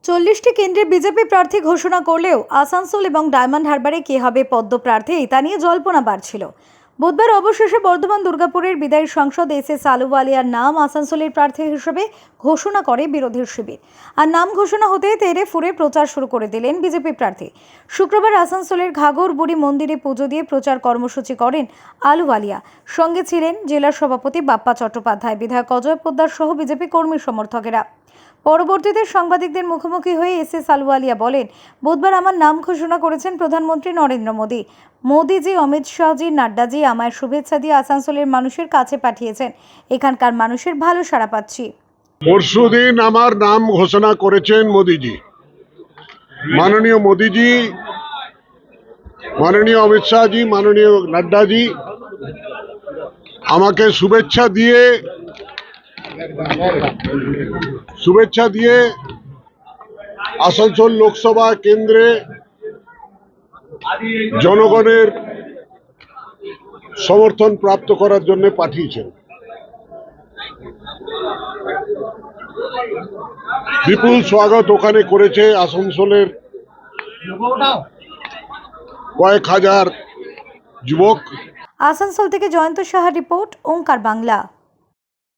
40টি কেন্দ্রে বিজেপি প্রার্থী ঘোষণা করলেও আসানসোল এবং ডায়মন্ড হারবারে কে হবে পদ্ম প্রার্থী তা নিয়ে জল্পনা বাড়ছিল। বুধবার অবশেষে বর্ধমান দুর্গাপুরের বিদায়ী সাংসদ এস আলুওয়ালিয়ার নাম আসানসোলের প্রার্থী হিসেবে ঘোষণা করে বিরোধী শিবির। আর নাম ঘোষণা হতে তেড়ে ফুরে প্রচার শুরু করে দিলেন বিজেপি প্রার্থী। শুক্রবার আসানসোলের ঘাঘরবুড়ি মন্দিরে পুজো দিয়ে প্রচার কর্মসূচি করেন আলুওয়ালিয়া। সঙ্গে ছিলেন জেলার সভাপতি বাপ্পা চট্টোপাধ্যায়, বিধায়ক অজয় পোদ্দার সহ বিজেপি কর্মী সমর্থকেরা। পরবর্তীতে সাংবাদিকদের মুখোমুখি হয়ে এস আলুওয়ালিয়া বলেন, বুধবার আমার নাম ঘোষণা করেছেন প্রধানমন্ত্রী নরেন্দ্র মোদী। মোদীজি, অমিত শাহজি, নাড্ডাজি আমায় শুভেচ্ছা দিয়ে আসানসোলের মানুষের কাছে পাঠিয়েছেন। এখানকার মানুষের ভালো সাড়া পাচ্ছি। পরশুদিন আমার নাম ঘোষণা করেছেন মোদীজি। মাননীয় মোদীজি, মাননীয় অমিত শাহজি, মাননীয় নাড্ডাজি আমাকে শুভেচ্ছা দিয়ে আসানসোল লোকসভা কেন্দ্রে জনগণের সমর্থন প্রাপ্ত করার জন্য পাঠিয়েছেন। বিপুল স্বাগত ওখানে করেছে আসানসোলের কয়েক হাজার যুবক। আসানসোল থেকে জয়ন্ত সাহার রিপোর্ট, ওঙ্কার বাংলা।